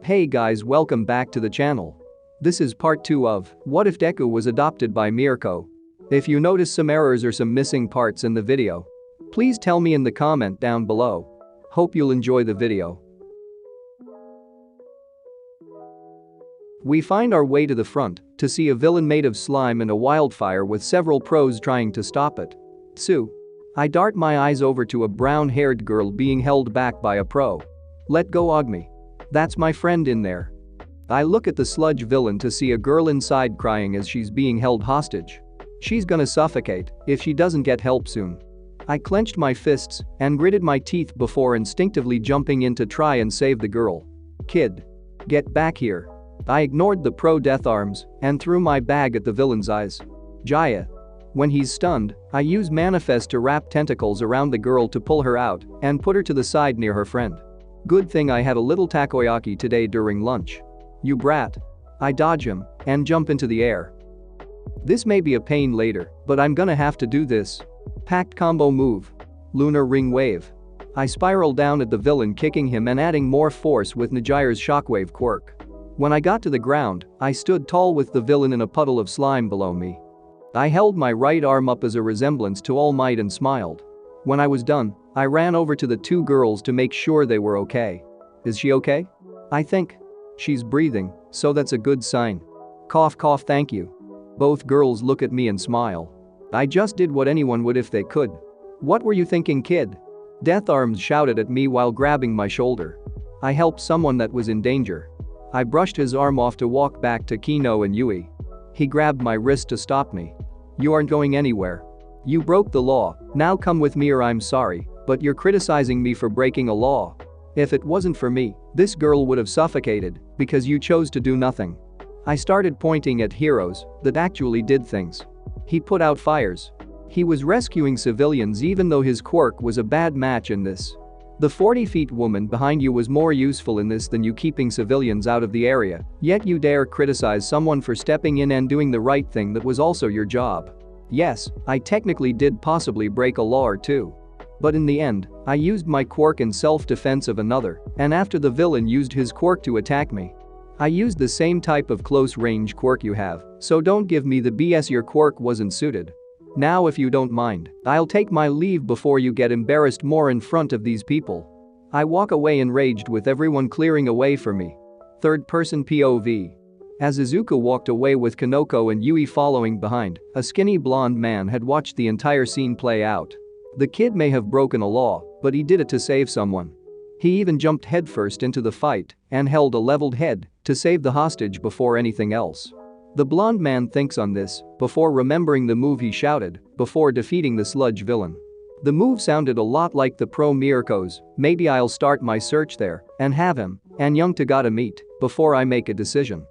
Hey guys, welcome back to the channel. This is part 2 of What If Deku Was Adopted by Mirko. If you notice some errors or some missing parts in the video, please tell me in the comment down below. Hope you'll enjoy the video. We find our way to the front to see a villain made of slime and a wildfire with several pros trying to stop it. Sue. I dart my eyes over to a brown-haired girl being held back by a pro. Let go Ogmi. That's my friend in there. I look at the sludge villain to see a girl inside crying as she's being held hostage. She's gonna suffocate if she doesn't get help soon. I clenched my fists and gritted my teeth before instinctively jumping in to try and save the girl. Kid. Get back here. I ignored the pro death arms and threw my bag at the villain's eyes. Jaya. When he's stunned, I use manifest to wrap tentacles around the girl to pull her out and put her to the side near her friend. Good thing I had a little takoyaki today during lunch. You brat. I dodge him and jump into the air. This may be a pain later, but I'm gonna have to do this. Packed combo move. Lunar ring wave. I spiral down at the villain, kicking him and adding more force with Najire's shockwave quirk. When I got to the ground, I stood tall with the villain in a puddle of slime below me. I held my right arm up as a resemblance to All Might and smiled. When I was done, I ran over to the two girls to make sure they were okay. Is she okay? I think. She's breathing, so that's a good sign. Cough cough, thank you. Both girls look at me and smile. I just did what anyone would if they could. What were you thinking, kid? Death Arms shouted at me while grabbing my shoulder. I helped someone that was in danger. I brushed his arm off to walk back to Kino and Yui. He grabbed my wrist to stop me. You aren't going anywhere. You broke the law, now come with me or I'm sorry, but you're criticizing me for breaking a law. If it wasn't for me, this girl would have suffocated because you chose to do nothing. I started pointing at heroes that actually did things. He put out fires. He was rescuing civilians even though his quirk was a bad match in this. The 40-feet woman behind you was more useful in this than you keeping civilians out of the area, yet you dare criticize someone for stepping in and doing the right thing that was also your job. Yes, I technically did possibly break a law or two. But in the end, I used my quirk in self-defense of another, and after the villain used his quirk to attack me. I used the same type of close-range quirk you have, so don't give me the BS your quirk wasn't suited. Now if you don't mind, I'll take my leave before you get embarrassed more in front of these people. I walk away enraged with everyone clearing away for me. Third-person POV. As Izuku walked away with Kanoko and Yui following behind, a skinny blonde man had watched the entire scene play out. The kid may have broken a law, but he did it to save someone. He even jumped headfirst into the fight and held a leveled head to save the hostage before anything else. The blonde man thinks on this before remembering the move he shouted before defeating the sludge villain. The move sounded a lot like the pro Mirko's. Maybe I'll start my search there and have him and Young Tagata meet before I make a decision.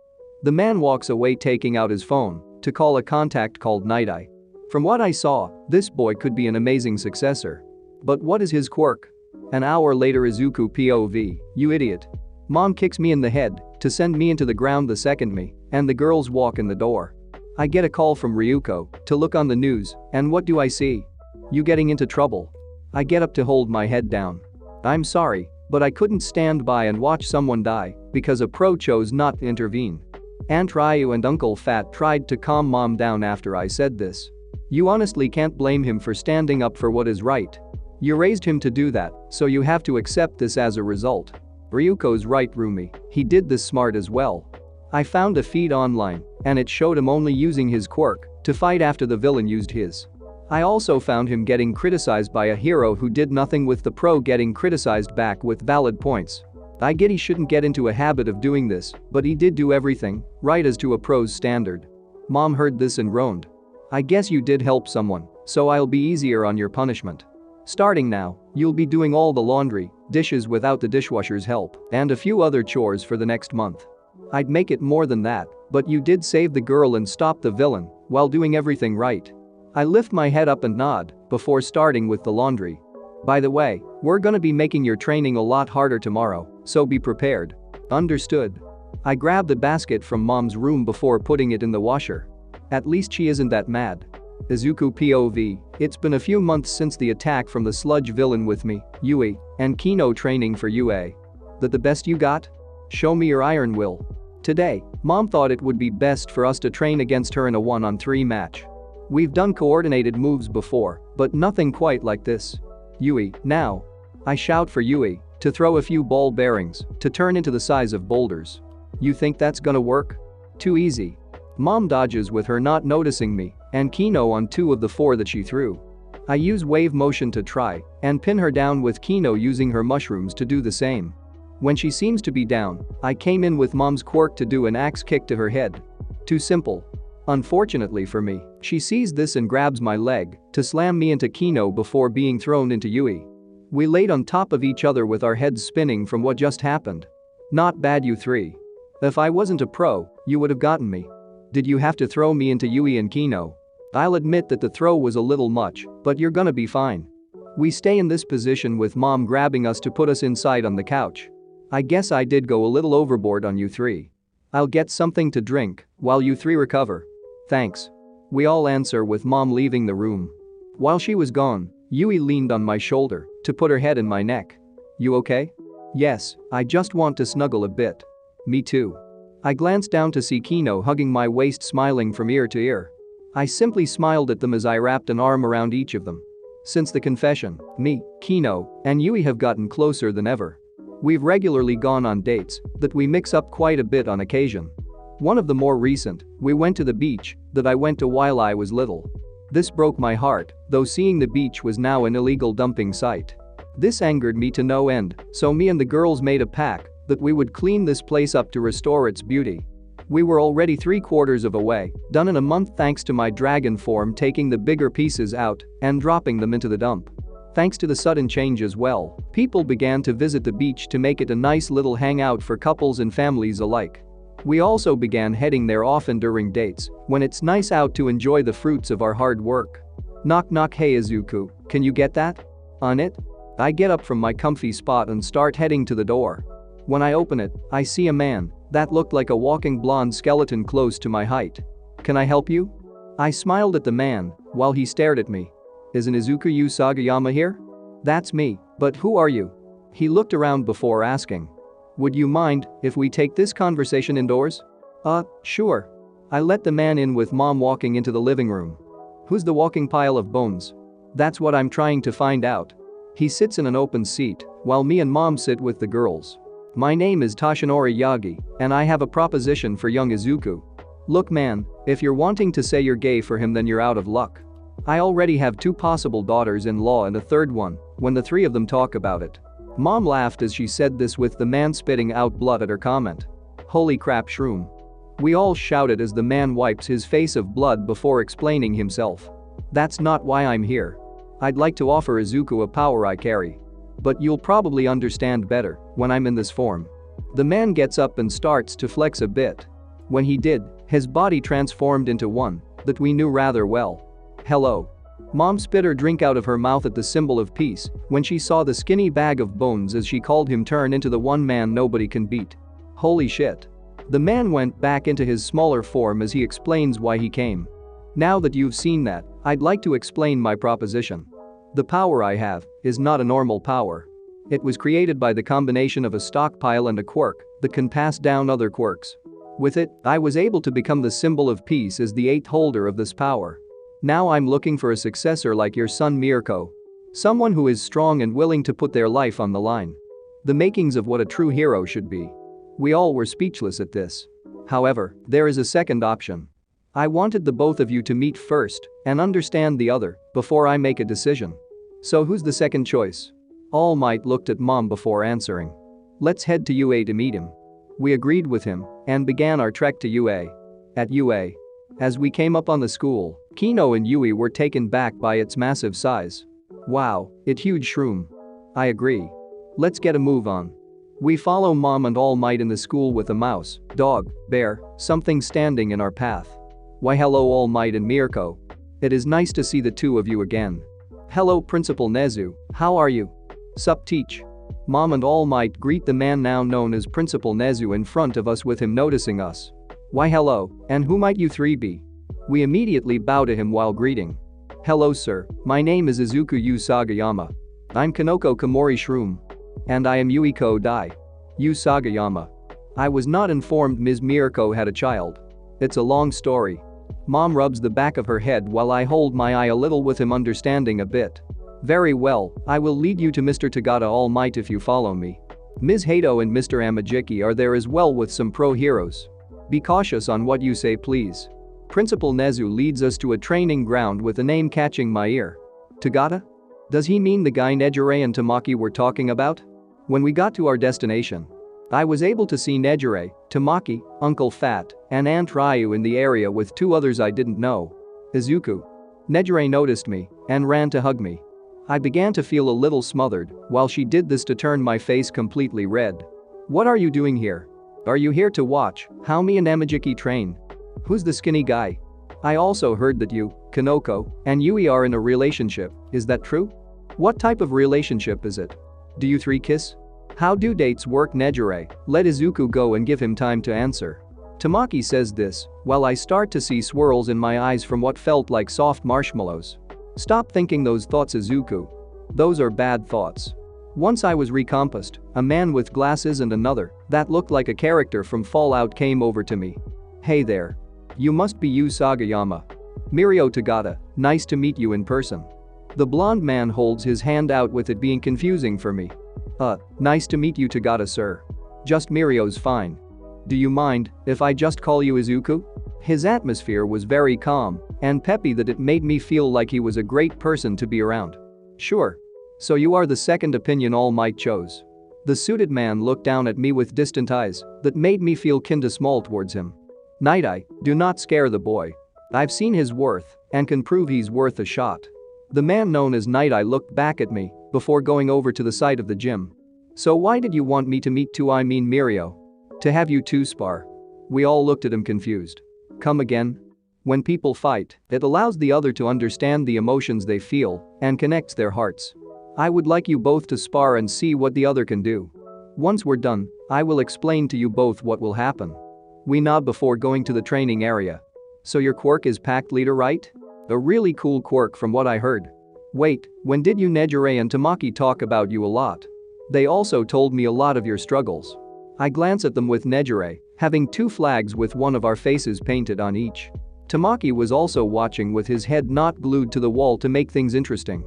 The man walks away taking out his phone to call a contact called Night Eye. From what I saw, this boy could be an amazing successor. But what is his quirk? An hour later, Izuku POV, you idiot. Mom kicks me in the head to send me into the ground the second me, and the girls walk in the door. I get a call from Ryuko to look on the news, and what do I see? You getting into trouble. I get up to hold my head down. I'm sorry, but I couldn't stand by and watch someone die because a pro chose not to intervene. Aunt Ryu and Uncle Fat tried to calm Mom down after I said this. You honestly can't blame him for standing up for what is right. You raised him to do that, so you have to accept this as a result. Ryuko's right, Rumi, he did this smart as well. I found a feed online, and it showed him only using his quirk to fight after the villain used his. I also found him getting criticized by a hero who did nothing with the pro getting criticized back with valid points. I get he shouldn't get into a habit of doing this, but he did do everything right as to a pro's standard. Mom heard this and groaned. I guess you did help someone, so I'll be easier on your punishment. Starting now, you'll be doing all the laundry, dishes without the dishwasher's help, and a few other chores for the next month. I'd make it more than that, but you did save the girl and stop the villain while doing everything right. I lift my head up and nod before starting with the laundry. By the way, we're gonna be making your training a lot harder tomorrow, so be prepared. Understood. I grab the basket from Mom's room before putting it in the washer. At least she isn't that mad. Izuku POV, it's been a few months since the attack from the sludge villain with me, Yui, and Kino training for UA. That the best you got? Show me your iron will. Today, Mom thought it would be best for us to train against her in a 1-on-3 match. We've done coordinated moves before, but nothing quite like this. Yui, now. I shout for Yui to throw a few ball bearings to turn into the size of boulders. You think that's gonna work? Too easy. Mom dodges with her not noticing me and Kino on 2 of the 4 that she threw. I use wave motion to try and pin her down with Kino using her mushrooms to do the same. When she seems to be down, I came in with Mom's quirk to do an axe kick to her head. Too simple. Unfortunately for me, she sees this and grabs my leg to slam me into Kino before being thrown into Yui. We laid on top of each other with our heads spinning from what just happened. Not bad, you 3. If I wasn't a pro, you would have gotten me. Did you have to throw me into Yui and Kino? I'll admit that the throw was a little much, but you're gonna be fine. We stay in this position with Mom grabbing us to put us inside on the couch. I guess I did go a little overboard on you 3. I'll get something to drink while you 3 recover. Thanks. We all answer with Mom leaving the room. While she was gone, Yui leaned on my shoulder to put her head in my neck. You okay? Yes, I just want to snuggle a bit. Me too. I glanced down to see Kino hugging my waist, smiling from ear to ear. I simply smiled at them as I wrapped an arm around each of them. Since the confession, me, Kino, and Yui have gotten closer than ever. We've regularly gone on dates that we mix up quite a bit on occasion. One of the more recent, we went to the beach that I went to while I was little. This broke my heart, though seeing the beach was now an illegal dumping site. This angered me to no end, so me and the girls made a pact that we would clean this place up to restore its beauty. We were already 3/4 of a way done in a month thanks to my dragon form taking the bigger pieces out and dropping them into the dump. Thanks to the sudden change as well, people began to visit the beach to make it a nice little hangout for couples and families alike. We also began heading there often during dates, when it's nice out to enjoy the fruits of our hard work. Knock knock, hey Izuku, can you get that? On it? I get up from my comfy spot and start heading to the door. When I open it, I see a man that looked like a walking blonde skeleton close to my height. Can I help you? I smiled at the man while he stared at me. Isn't Izuku Usagayama here? That's me, but who are you? He looked around before asking. Would you mind if we take this conversation indoors? Sure. I let the man in with Mom walking into the living room. Who's the walking pile of bones? That's what I'm trying to find out. He sits in an open seat while me and Mom sit with the girls. My name is Toshinori Yagi, and I have a proposition for young Izuku. Look man, if you're wanting to say you're gay for him then you're out of luck. I already have 2 possible daughters-in-law and a 3rd one when the 3 of them talk about it. Mom laughed as she said this with the man spitting out blood at her comment. Holy crap, shroom. We all shouted as the man wipes his face of blood before explaining himself. That's not why I'm here. I'd like to offer Izuku a power I carry. But you'll probably understand better when I'm in this form. The man gets up and starts to flex a bit. When he did, his body transformed into one that we knew rather well. Hello. Mom spit her drink out of her mouth at the symbol of peace when she saw the skinny bag of bones as she called him turn into the one man nobody can beat. Holy shit. The man went back into his smaller form as he explains why he came. Now that you've seen that, I'd like to explain my proposition. The power I have is not a normal power. It was created by the combination of a stockpile and a quirk that can pass down other quirks. With it, I was able to become the symbol of peace as the 8th holder of this power. Now I'm looking for a successor like your son Mirko. Someone who is strong and willing to put their life on the line. The makings of what a true hero should be. We all were speechless at this. However, there is a second option. I wanted the both of you to meet first and understand the other before I make a decision. So who's the second choice? All Might looked at Mom before answering. Let's head to UA to meet him. We agreed with him and began our trek to UA. At UA. As we came up on the school, Kino and Yui were taken back by its massive size. Wow, it huge shroom. I agree. Let's get a move on. We follow Mom and All Might in the school with a mouse, dog, bear, something standing in our path. Why hello All Might and Mirko. It is nice to see the 2 of you again. Hello Principal Nezu, how are you? Sup teach. Mom and All Might greet the man now known as Principal Nezu in front of us with him noticing us. Why hello, and who might you 3 be? We immediately bow to him while greeting. Hello sir, my name is Izuku Usagayama. I'm Kanoko Komori Shroom. And I am Yuiko Dai. Usagayama. I was not informed Ms. Mirko had a child. It's a long story. Mom rubs the back of her head while I hold my eye a little with him understanding a bit. Very well, I will lead you to Mr. Tagata All Might if you follow me. Ms. Hato and Mr. Amajiki are there as well with some pro heroes. Be cautious on what you say please. Principal Nezu leads us to a training ground with a name catching my ear. Tagata? Does he mean the guy Nejire and Tamaki were talking about? When we got to our destination, I was able to see Nejire, Tamaki, Uncle Fat, and Aunt Ryu in the area with two others I didn't know. Izuku. Nejire noticed me and ran to hug me. I began to feel a little smothered while she did this to turn my face completely red. What are you doing here? Are you here to watch how me and Amajiki train? Who's the skinny guy? I also heard that you, Kanoko, and Yui are in a relationship, is that true? What type of relationship is it? Do you three kiss? How do dates work? Nejire, let Izuku go and give him time to answer. Tamaki says this while I start to see swirls in my eyes from what felt like soft marshmallows. Stop thinking those thoughts, Izuku. Those are bad thoughts. Once I was recompassed, a man with glasses and another that looked like a character from Fallout came over to me. Hey there. You must be Yu Sagayama. Mirio Tagata, nice to meet you in person. The blonde man holds his hand out with it being confusing for me. Nice to meet you Tagata sir. Just Mirio's fine. Do you mind if I just call you Izuku? His atmosphere was very calm and peppy that it made me feel like he was a great person to be around. Sure. So you are the second opinion All Might chose. The suited man looked down at me with distant eyes that made me feel kinda small towards him. Night Eye, do not scare the boy. I've seen his worth and can prove he's worth a shot. The man known as Night Eye looked back at me before going over to the side of the gym. So why did you want me to meet Mirio? To have you two spar. We all looked at him confused. Come again? When people fight, it allows the other to understand the emotions they feel and connects their hearts. I would like you both to spar and see what the other can do. Once we're done, I will explain to you both what will happen. We nod before going to the training area. So your quirk is packed leader, right? A really cool quirk from what I heard. Wait, when did you Nejire and Tamaki talk about you a lot? They also told me a lot of your struggles. I glance at them with Nejire, having two flags with one of our faces painted on each. Tamaki was also watching with his head not glued to the wall to make things interesting.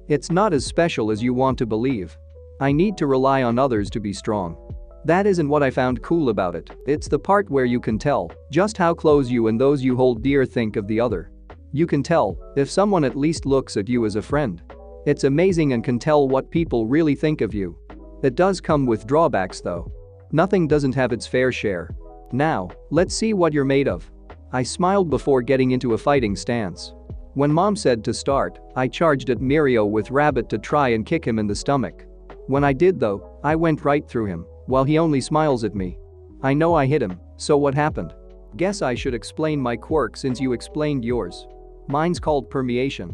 It's not as special as you want to believe. I need to rely on others to be strong. That isn't what I found cool about it, it's the part where you can tell just how close you and those you hold dear think of the other. You can tell if someone at least looks at you as a friend. It's amazing and can tell what people really think of you. It does come with drawbacks though. Nothing doesn't have its fair share. Now, let's see what you're made of. I smiled before getting into a fighting stance. When Mom said to start, I charged at Mirio with Rabbit to try and kick him in the stomach. When I did though, I went right through him, while he only smiles at me. I know I hit him, so what happened? Guess I should explain my quirk since you explained yours. Mine's called permeation.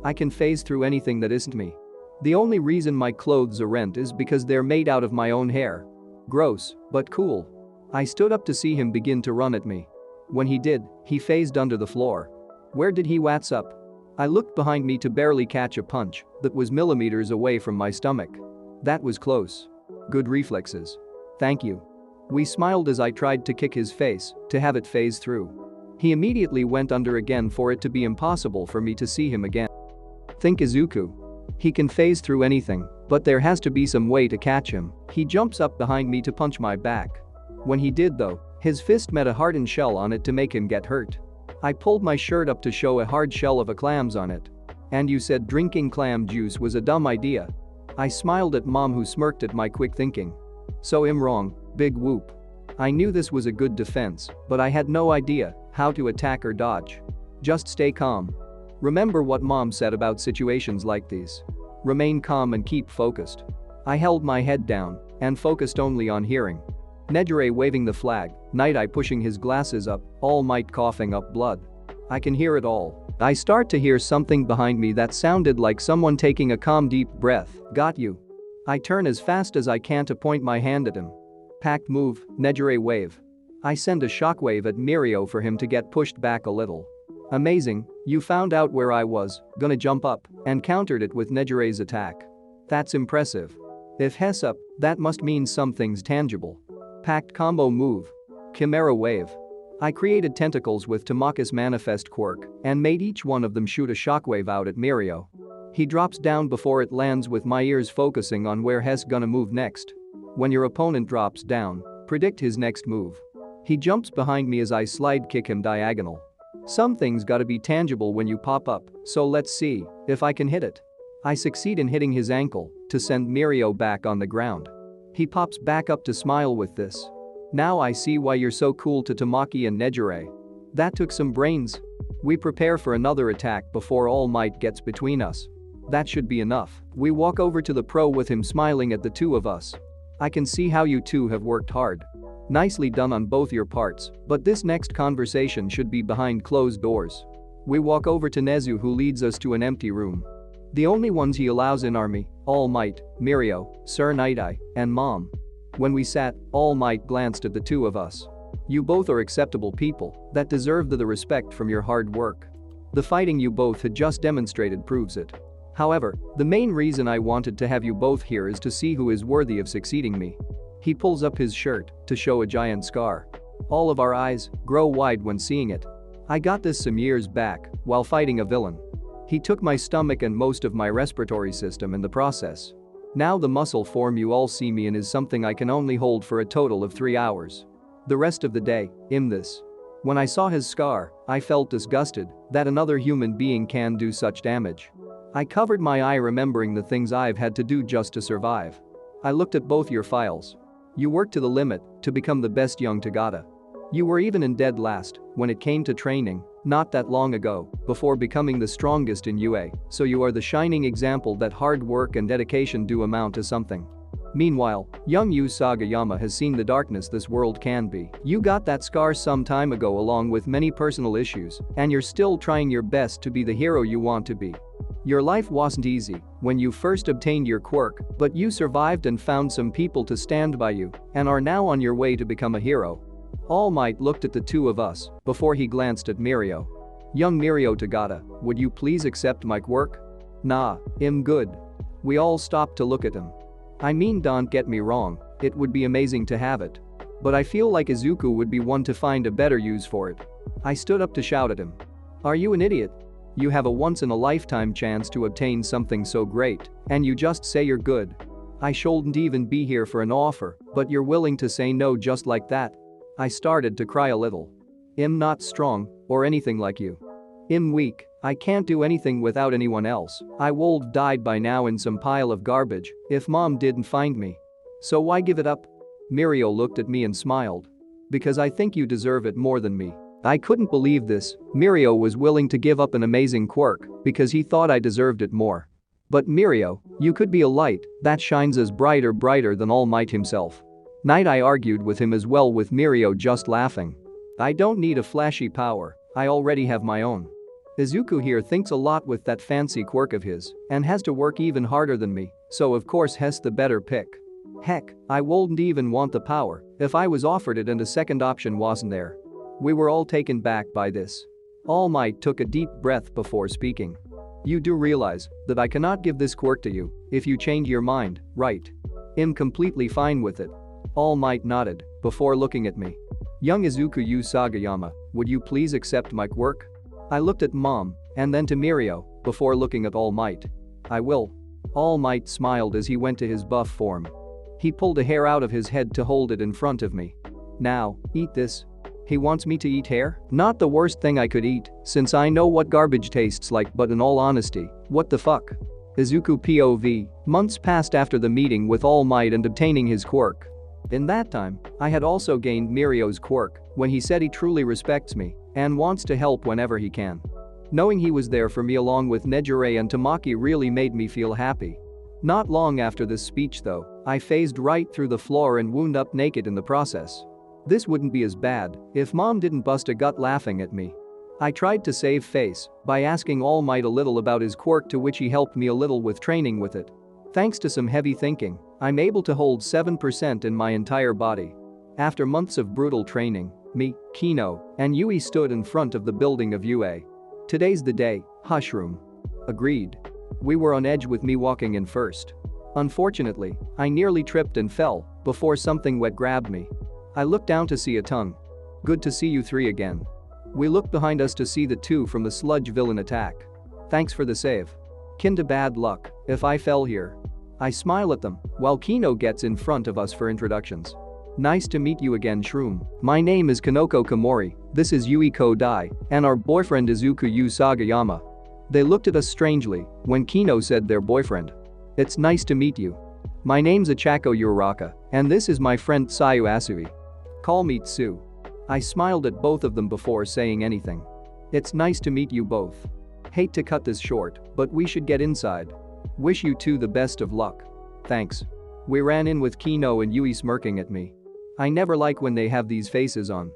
I can phase through anything that isn't me. The only reason my clothes are rent is because they're made out of my own hair. Gross, but cool. I stood up to see him begin to run at me. When he did, he phased under the floor. Where did he what's up? I looked behind me to barely catch a punch that was millimeters away from my stomach. That was close. Good reflexes. Thank you. We smiled as I tried to kick his face to have it phase through. He immediately went under again for it to be impossible for me to see him again. Think Izuku. He can phase through anything, but there has to be some way to catch him. He jumps up behind me to punch my back. When he did though, his fist met a hardened shell on it to make him get hurt. I pulled my shirt up to show a hard shell of a clams on it. And you said drinking clam juice was a dumb idea. I smiled at Mom who smirked at my quick thinking. So I'm wrong, big whoop. I knew this was a good defense, but I had no idea how to attack or dodge. Just stay calm. Remember what Mom said about situations like these. Remain calm and keep focused. I held my head down and focused only on hearing. Nejire waving the flag, Night Eye pushing his glasses up, All Might coughing up blood. I can hear it all. I start to hear something behind me that sounded like someone taking a calm deep breath. Got you. I turn as fast as I can to point my hand at him. Packed move, Nejire wave. I send a shockwave at Mirio for him to get pushed back a little. Amazing, you found out where I was, gonna jump up, and countered it with Nejire's attack. That's impressive. If he's up, that must mean something's tangible. Packed combo move. Chimera wave. I created tentacles with Tamaki's manifest quirk and made each one of them shoot a shockwave out at Mirko. He drops down before it lands with my ears focusing on where he's gonna move next. When your opponent drops down, predict his next move. He jumps behind me as I slide kick him diagonal. Something's gotta be tangible when you pop up, so let's see if I can hit it. I succeed in hitting his ankle to send Mirko back on the ground. He pops back up to smile with this. Now I see why you're so cool to Tamaki and Nejire. That took some brains. We prepare for another attack before All Might gets between us. That should be enough. We walk over to the pro with him smiling at the two of us. I can see how you two have worked hard. Nicely done on both your parts, but this next conversation should be behind closed doors. We walk over to Nezu who leads us to an empty room. The only ones he allows in are me, All Might, Mirko, Sir Night-Eye, and Mom. When we sat, All Might glanced at the two of us. You both are acceptable people that deserve the respect from your hard work. The fighting you both had just demonstrated proves it. However, the main reason I wanted to have you both here is to see who is worthy of succeeding me. He pulls up his shirt to show a giant scar. All of our eyes grow wide when seeing it. I got this some years back while fighting a villain. He took my stomach and most of my respiratory system in the process. Now the muscle form you all see me in is something I can only hold for a total of 3 hours. The rest of the day, this. When I saw his scar, I felt disgusted that another human being can do such damage. I covered my eye remembering the things I've had to do just to survive. I looked at both your files. You worked to the limit to become the best young Tagata. You were even in dead last when it came to training, not that long ago, before becoming the strongest in UA, so you are the shining example that hard work and dedication do amount to something. Meanwhile, young Yu Sagayama has seen the darkness this world can be. You got that scar some time ago along with many personal issues, and you're still trying your best to be the hero you want to be. Your life wasn't easy when you first obtained your quirk, but you survived and found some people to stand by you and are now on your way to become a hero. All Might looked at the two of us before he glanced at Mirko. Young Mirko Tagata, would you please accept my quirk? Nah, I'm good. We all stopped to look at him. I mean, don't get me wrong, it would be amazing to have it. But I feel like Izuku would be one to find a better use for it. I stood up to shout at him. Are you an idiot? You have a once-in-a-lifetime chance to obtain something so great, and you just say you're good. I shouldn't even be here for an offer, but you're willing to say no just like that. I started to cry a little. I'm not strong or anything like you. I'm weak, I can't do anything without anyone else. I would've died by now in some pile of garbage if Mom didn't find me. So why give it up? Mirko looked at me and smiled. Because I think you deserve it more than me. I couldn't believe this. Mirko was willing to give up an amazing quirk because he thought I deserved it more. But Mirko, you could be a light that shines as brighter than All Might himself. Night-Eye argued with him as well with Mirko just laughing. I don't need a flashy power, I already have my own. Izuku here thinks a lot with that fancy quirk of his and has to work even harder than me, so of course he's the better pick. Heck, I wouldn't even want the power if I was offered it and a second option wasn't there. We were all taken back by this. All Might took a deep breath before speaking. You do realize that I cannot give this quirk to you if you change your mind, right? I'm completely fine with it. All Might nodded before looking at me. Young Izuku Yu Sagayama, would you please accept my quirk? I looked at Mom and then to Mirko before looking at All Might. I will. All Might smiled as he went to his buff form. He pulled a hair out of his head to hold it in front of me. Now, eat this. He wants me to eat hair? Not the worst thing I could eat, since I know what garbage tastes like, but in all honesty, what the fuck? Izuku POV, months passed after the meeting with All Might and obtaining his quirk. In that time, I had also gained Mirko's quirk when he said he truly respects me and wants to help whenever he can. Knowing he was there for me along with Nejire and Tamaki really made me feel happy. Not long after this speech though, I phased right through the floor and wound up naked in the process. This wouldn't be as bad if Mom didn't bust a gut laughing at me. I tried to save face by asking All Might a little about his quirk, to which he helped me a little with training with it. Thanks to some heavy thinking, I'm able to hold 7% in my entire body. After months of brutal training, me, Kino, and Yui stood in front of the building of UA. Today's the day, Hushroom. Agreed. We were on edge with me walking in first. Unfortunately, I nearly tripped and fell before something wet grabbed me. I looked down to see a tongue. Good to see you three again. We looked behind us to see the two from the sludge villain attack. Thanks for the save. Kinda bad luck if I fell here. I smile at them while Kino gets in front of us for introductions. Nice to meet you again, Shroom. My name is Kanoko Komori, this is Yui Kodai, and our boyfriend Izuku Yu Sagayama. They looked at us strangely when Kino said their boyfriend. It's nice to meet you. My name's Achako Uraraka, and this is my friend Tsuyu Asui. Call me Tsu. I smiled at both of them before saying anything. It's nice to meet you both. Hate to cut this short, but we should get inside. Wish you two the best of luck. Thanks. We ran in with Kino and Yui smirking at me. I never like when they have these faces on.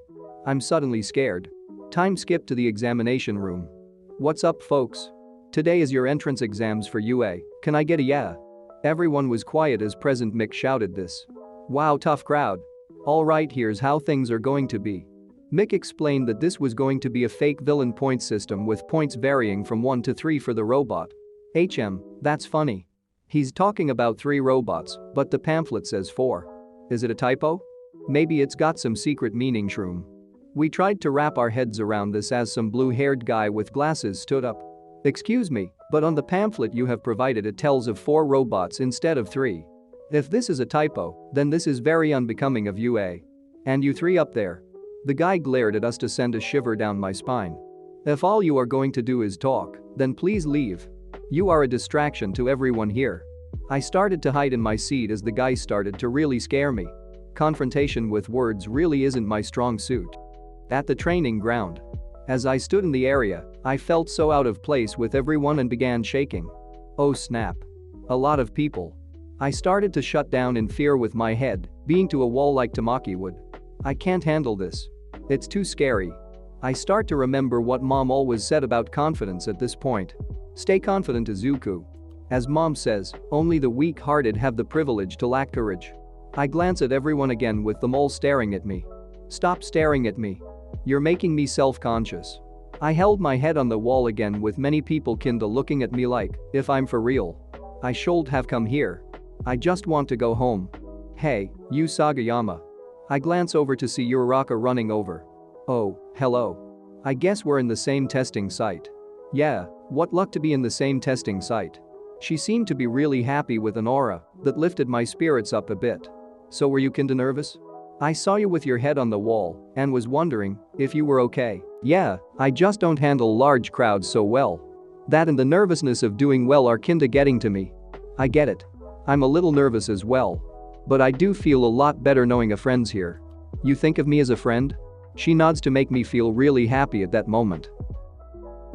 I'm suddenly scared. Time skip to the examination room. What's up, folks? Today is your entrance exams for UA, can I get a yeah? Everyone was quiet as President Mick shouted this. Wow, tough crowd. Alright, here's how things are going to be. Mick explained that this was going to be a fake villain point system with points varying from 1 to 3 for the robot. That's funny. He's talking about 3 robots, but the pamphlet says 4. Is it a typo? Maybe it's got some secret meaning, Shroom. We tried to wrap our heads around this as some blue-haired guy with glasses stood up. Excuse me, but on the pamphlet you have provided it tells of 4 robots instead of 3. If this is a typo, then this is very unbecoming of UA. And you 3 up there. The guy glared at us to send a shiver down my spine. If all you are going to do is talk, then please leave. You are a distraction to everyone here. I started to hide in my seat as the guy started to really scare me. Confrontation with words really isn't my strong suit. At the training ground. As I stood in the area, I felt so out of place with everyone and began shaking. Oh snap. A lot of people. I started to shut down in fear with my head being to a wall like Tamaki would. I can't handle this. It's too scary. I start to remember what mom always said about confidence at this point. Stay confident, Izuku. As mom says, only the weak-hearted have the privilege to lack courage. I glance at everyone again with them all staring at me. Stop staring at me. You're making me self-conscious. I held my head on the wall again with many people kinda looking at me like, if I'm for real. I should have come here. I just want to go home. Hey, you Sagayama. I glance over to see Uraraka running over. Oh, hello. I guess we're in the same testing site. Yeah, what luck to be in the same testing site. She seemed to be really happy with an aura that lifted my spirits up a bit. So were you kinda nervous? I saw you with your head on the wall and was wondering if you were okay. Yeah, I just don't handle large crowds so well. That and the nervousness of doing well are kinda getting to me. I get it. I'm a little nervous as well. But I do feel a lot better knowing a friend's here. You think of me as a friend? She nods to make me feel really happy at that moment.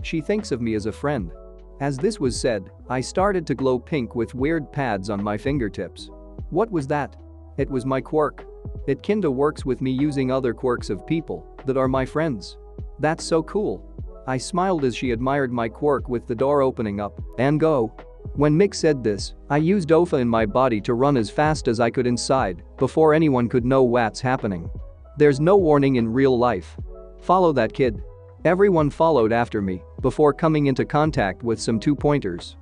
She thinks of me as a friend. As this was said, I started to glow pink with weird pads on my fingertips. What was that? It was my quirk. It kinda works with me using other quirks of people that are my friends. That's so cool. I smiled as she admired my quirk with the door opening up and go. When Mick said this, I used OFA in my body to run as fast as I could inside before anyone could know what's happening. There's no warning in real life. Follow that kid. Everyone followed after me before coming into contact with some 2-pointers.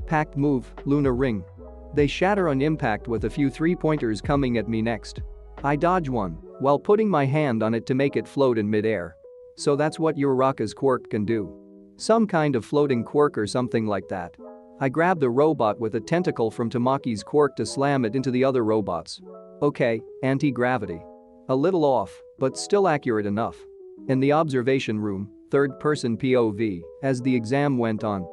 Packed move, Luna Ring. They shatter on impact with a few 3-pointers coming at me next. I dodge one while putting my hand on it to make it float in midair. So that's what Uraraka's quirk can do. Some kind of floating quirk or something like that. I grab the robot with a tentacle from Tamaki's quirk to slam it into the other robots. Okay, anti-gravity. A little off, but still accurate enough. In the observation room, third-person POV, as the exam went on.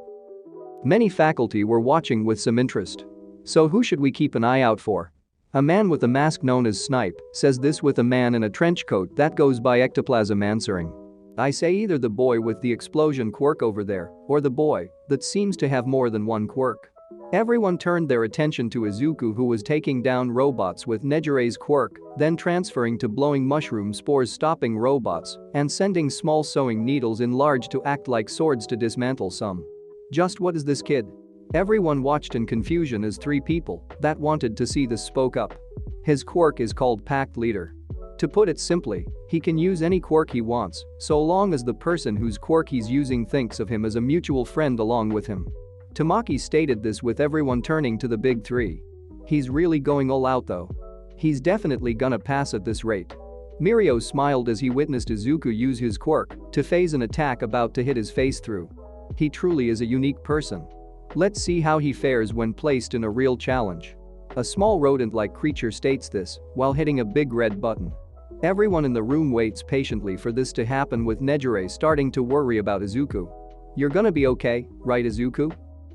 Many faculty were watching with some interest. So who should we keep an eye out for? A man with a mask known as Snipe says this with a man in a trench coat that goes by ectoplasm answering. I say either the boy with the explosion quirk over there or the boy that seems to have more than one quirk. Everyone turned their attention to Izuku, who was taking down robots with Nejire's quirk, then transferring to blowing mushroom spores, stopping robots and sending small sewing needles in large to act like swords to dismantle some. Just what is this kid? Everyone watched in confusion as 3 people that wanted to see this spoke up. His quirk is called Pact Leader. To put it simply, he can use any quirk he wants, so long as the person whose quirk he's using thinks of him as a mutual friend along with him. Tamaki stated this with everyone turning to the big 3. He's really going all out though. He's definitely gonna pass at this rate. Mirio smiled as he witnessed Izuku use his quirk to phase an attack about to hit his face through. He truly is a unique person. Let's see how he fares when placed in a real challenge. A small rodent-like creature states this while hitting a big red button. Everyone in the room waits patiently for this to happen, with Nejire starting to worry about Izuku. You're gonna be okay, right Izuku?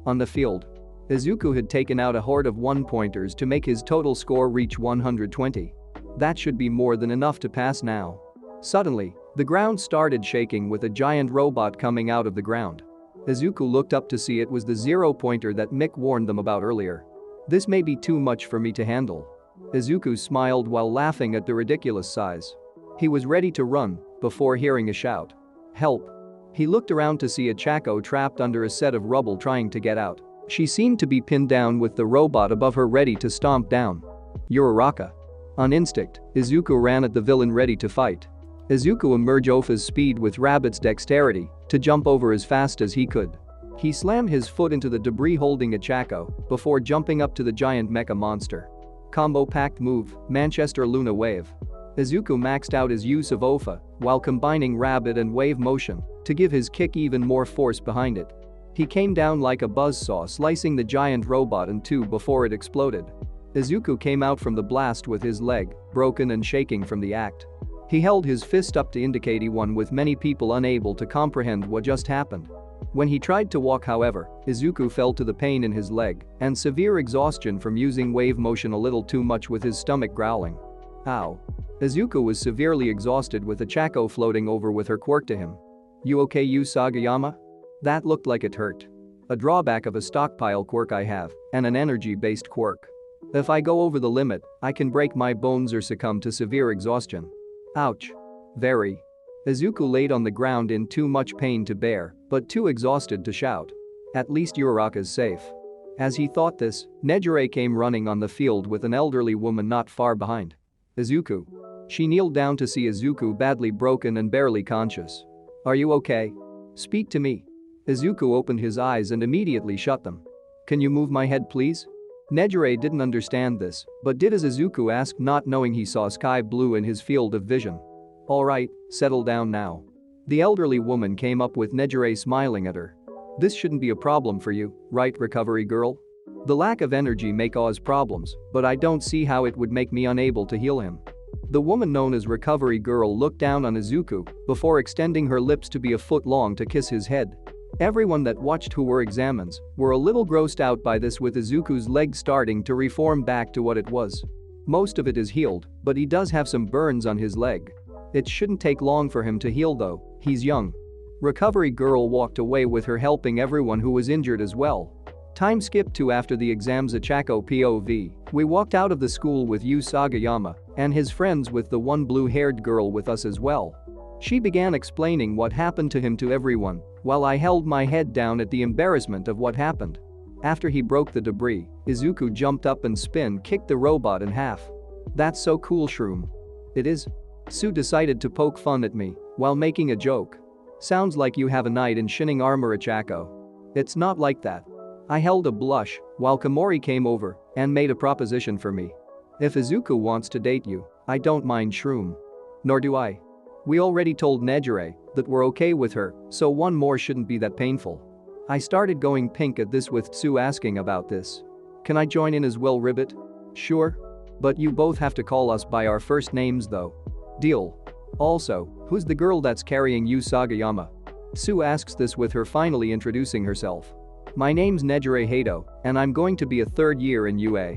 On the field, Izuku had taken out a horde of one-pointers to make his total score reach 120. That should be more than enough to pass now. Suddenly, the ground started shaking with a giant robot coming out of the ground. Izuku looked up to see it was the zero-pointer that Mick warned them about earlier. This may be too much for me to handle. Izuku smiled while laughing at the ridiculous size. He was ready to run before hearing a shout. Help! He looked around to see a Chaco trapped under a set of rubble trying to get out. She seemed to be pinned down with the robot above her ready to stomp down. You're Uraraka. On instinct, Izuku ran at the villain ready to fight. Izuku emerged off his speed with Rabbit's dexterity to jump over as fast as he could. He slammed his foot into the debris holding a Chaco before jumping up to the giant mecha monster. Combo-packed move, Manchester Luna Wave. Izuku maxed out his use of Ofa while combining Rabbit and Wave motion to give his kick even more force behind it. He came down like a buzzsaw, slicing the giant robot in two before it exploded. Izuku came out from the blast with his leg broken and shaking from the act. He held his fist up to indicate he won, with many people unable to comprehend what just happened. When he tried to walk, however, Izuku fell to the pain in his leg and severe exhaustion from using wave motion a little too much with his stomach growling. Ow. Izuku was severely exhausted with a Chaco floating over with her quirk to him. You okay, Usagayama? That looked like it hurt. A drawback of a stockpile quirk I have, and an energy-based quirk. If I go over the limit, I can break my bones or succumb to severe exhaustion. Ouch. Very. Izuku laid on the ground in too much pain to bear, but too exhausted to shout. At least Uraraka's safe. As he thought this, Nejire came running on the field with an elderly woman not far behind. Izuku. She kneeled down to see Izuku badly broken and barely conscious. Are you okay? Speak to me. Izuku opened his eyes and immediately shut them. Can you move my head, please? Nejire didn't understand this, but did as Izuku asked, not knowing he saw sky blue in his field of vision. Alright, settle down now. The elderly woman came up with Nejire smiling at her. This shouldn't be a problem for you, right, recovery girl? The lack of energy may cause problems, but I don't see how it would make me unable to heal him. The woman known as recovery girl looked down on Izuku before extending her lips to be a foot long to kiss his head. Everyone that watched who were examines were a little grossed out by this, with Izuku's leg starting to reform back to what it was. Most of it is healed, but he does have some burns on his leg. It shouldn't take long for him to heal though, he's young. Recovery girl walked away with her, helping everyone who was injured as well. Time skipped to after the exams at Chaco POV. We walked out of the school with Usagayama and his friends, with the one blue-haired girl with us as well. She began explaining what happened to him to everyone, while I held my head down at the embarrassment of what happened. After he broke the debris, Izuku jumped up and spin-kicked the robot in half. That's so cool, Shroom. It is? Sue decided to poke fun at me while making a joke. Sounds like you have a knight in shining armor at Chaco. It's not like that. I held a blush while Komori came over and made a proposition for me. If Izuku wants to date you, I don't mind, Shroom. Nor do I. We already told Nejire that we're okay with her, so one more shouldn't be that painful. I started going pink at this, with Sue asking about this. Can I join in as well, Ribbit? Sure. But you both have to call us by our first names though. Deal. Also, who's the girl that's carrying Usagayama? Sue asks this with her finally introducing herself. My name's Nejire Hato, and I'm going to be a third year in UA.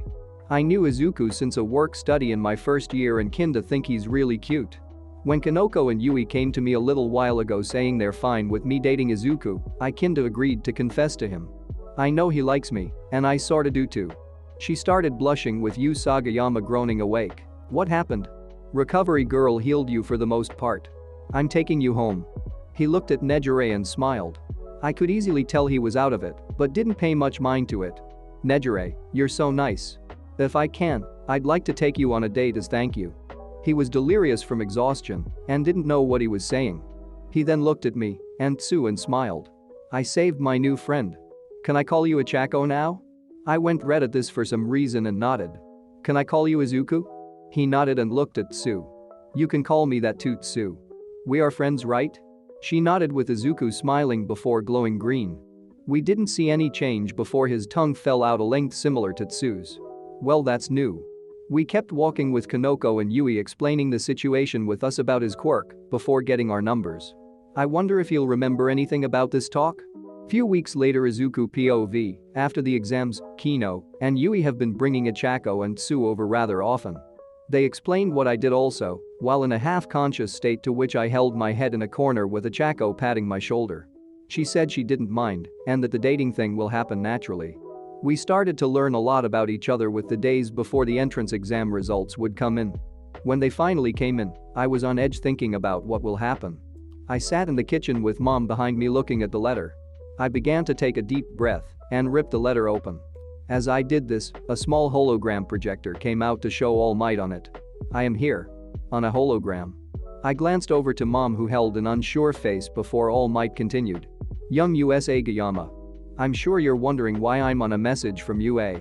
I knew Izuku since a work-study in my first year and kinda think he's really cute. When Kanoko and Yui came to me a little while ago saying they're fine with me dating Izuku, I kinda agreed to confess to him. I know he likes me, and I sorta do too. She started blushing with Usagayama groaning awake. What happened? Recovery girl healed you for the most part. I'm taking you home. He looked at Nejire and smiled. I could easily tell he was out of it, but didn't pay much mind to it. Nejire, you're so nice. If I can, I'd like to take you on a date as thank you. He was delirious from exhaustion and didn't know what he was saying. He then looked at me and Sue and smiled. I saved my new friend. Can I call you a Chaco now? I went red at this for some reason and nodded. Can I call you Izuku? He nodded and looked at Sue. You can call me that too, Tsu. We are friends, right? She nodded with Izuku smiling before glowing green. We didn't see any change before his tongue fell out a length similar to Tsu's. Well, that's new. We kept walking with Kanoko and Yui explaining the situation with us about his quirk before getting our numbers. I wonder if he'll remember anything about this talk? Few weeks later, Izuku POV, after the exams, Kino and Yui have been bringing Ichako and Tsu over rather often. They explained what I did also, while in a half-conscious state, to which I held my head in a corner with Ichako patting my shoulder. She said she didn't mind and that the dating thing will happen naturally. We started to learn a lot about each other with the days before the entrance exam results would come in. When they finally came in, I was on edge thinking about what will happen. I sat in the kitchen with Mom behind me looking at the letter. I began to take a deep breath and ripped the letter open. As I did this, a small hologram projector came out to show All Might on it. I am here. On a hologram. I glanced over to Mom, who held an unsure face before All Might continued. Young USA Gayama. I'm sure you're wondering why I'm on a message from UA.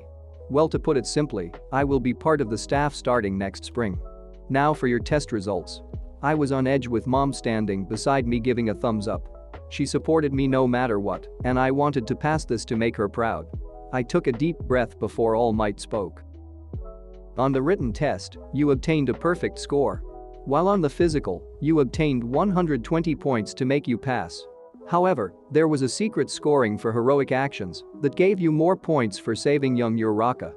Well, to put it simply, I will be part of the staff starting next spring. Now for your test results. I was on edge with Mom standing beside me giving a thumbs up. She supported me no matter what, and I wanted to pass this to make her proud. I took a deep breath before All Might spoke. On the written test, you obtained a perfect score. While on the physical, you obtained 120 points to make you pass. However, there was a secret scoring for heroic actions that gave you more points for saving young Uraraka.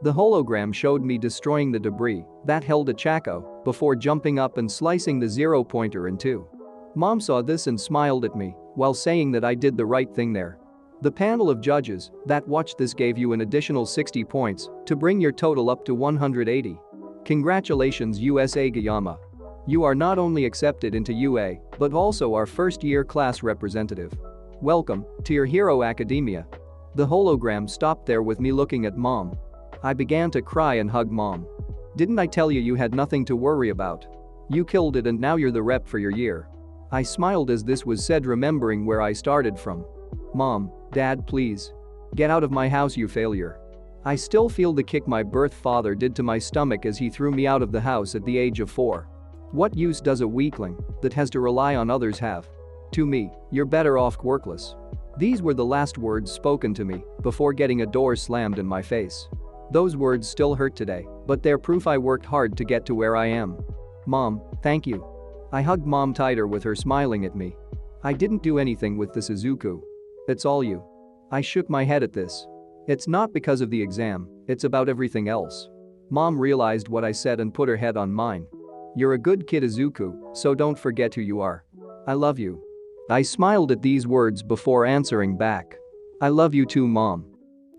The hologram showed me destroying the debris that held Ichako before jumping up and slicing the 0-pointer in two. Mom saw this and smiled at me while saying that I did the right thing there. The panel of judges that watched this gave you an additional 60 points to bring your total up to 180. Congratulations, USA Gayama. You are not only accepted into UA, but also our first-year class representative. Welcome to your hero academia. The hologram stopped there with me looking at Mom. I began to cry and hug Mom. Didn't I tell you you had nothing to worry about? You killed it and now you're the rep for your year. I smiled as this was said, remembering where I started from. Mom, Dad, please. Get out of my house, you failure. I still feel the kick my birth father did to my stomach as he threw me out of the house at the age of 4. What use does a weakling that has to rely on others have? To me, you're better off workless. These were the last words spoken to me before getting a door slammed in my face. Those words still hurt today, but they're proof I worked hard to get to where I am. Mom, thank you. I hugged Mom tighter with her smiling at me. I didn't do anything with this, Izuku. It's all you. I shook my head at this. It's not because of the exam, it's about everything else. Mom realized what I said and put her head on mine. You're a good kid, Izuku, so don't forget who you are. I love you. I smiled at these words before answering back. I love you too, Mom.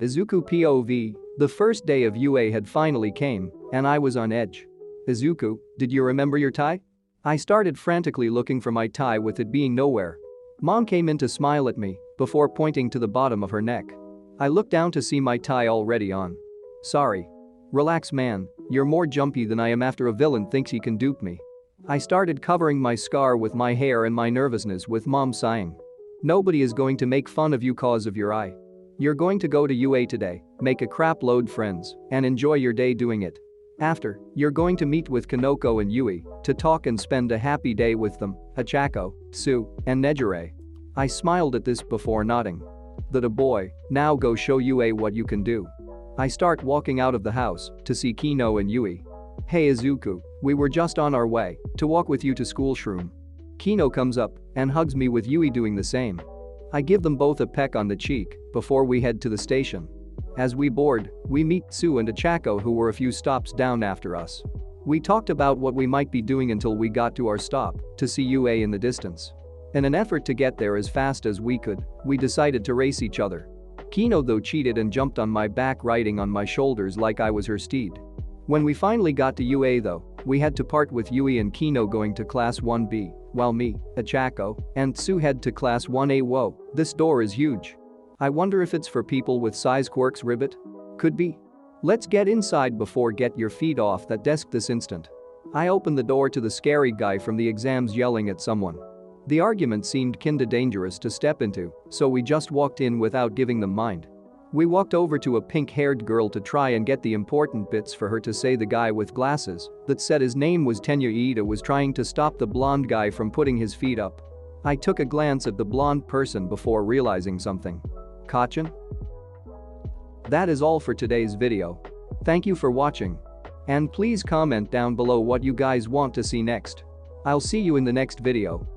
Izuku POV, the first day of UA had finally came, and I was on edge. Izuku, did you remember your tie? I started frantically looking for my tie with it being nowhere. Mom came in to smile at me before pointing to the bottom of her neck. I looked down to see my tie already on. Sorry. Relax, man, you're more jumpy than I am after a villain thinks he can dupe me. I started covering my scar with my hair and my nervousness with Mom sighing. Nobody is going to make fun of you cause of your eye. You're going to go to UA today, make a crap load friends, and enjoy your day doing it. After, you're going to meet with Kanoko and Yui to talk and spend a happy day with them, Ichako, Tsu, and Nejire. I smiled at this before nodding. That a boy, now go show UA what you can do. I start walking out of the house to see Kino and Yui. Hey Izuku, we were just on our way to walk with you to school, Shroom. Kino comes up and hugs me with Yui doing the same. I give them both a peck on the cheek before we head to the station. As we board, we meet Tsu and Ichako, who were a few stops down after us. We talked about what we might be doing until we got to our stop to see UA in the distance. In an effort to get there as fast as we could, we decided to race each other. Kino though cheated and jumped on my back riding on my shoulders like I was her steed. When we finally got to UA though, we had to part with Yui and Kino going to class 1B, while me, Ichako, and Tsu head to class 1A. Whoa, this door is huge. I wonder if it's for people with size quirks, Ribbit? Could be. Let's get inside before get your feet off that desk this instant. I opened the door to the scary guy from the exams yelling at someone. The argument seemed kinda dangerous to step into, so we just walked in without giving them mind. We walked over to a pink-haired girl to try and get the important bits for her to say. The guy with glasses that said his name was Tenya Ida was trying to stop the blonde guy from putting his feet up. I took a glance at the blonde person before realizing something. Kachin? That is all for today's video. Thank you for watching. And please comment down below what you guys want to see next. I'll see you in the next video.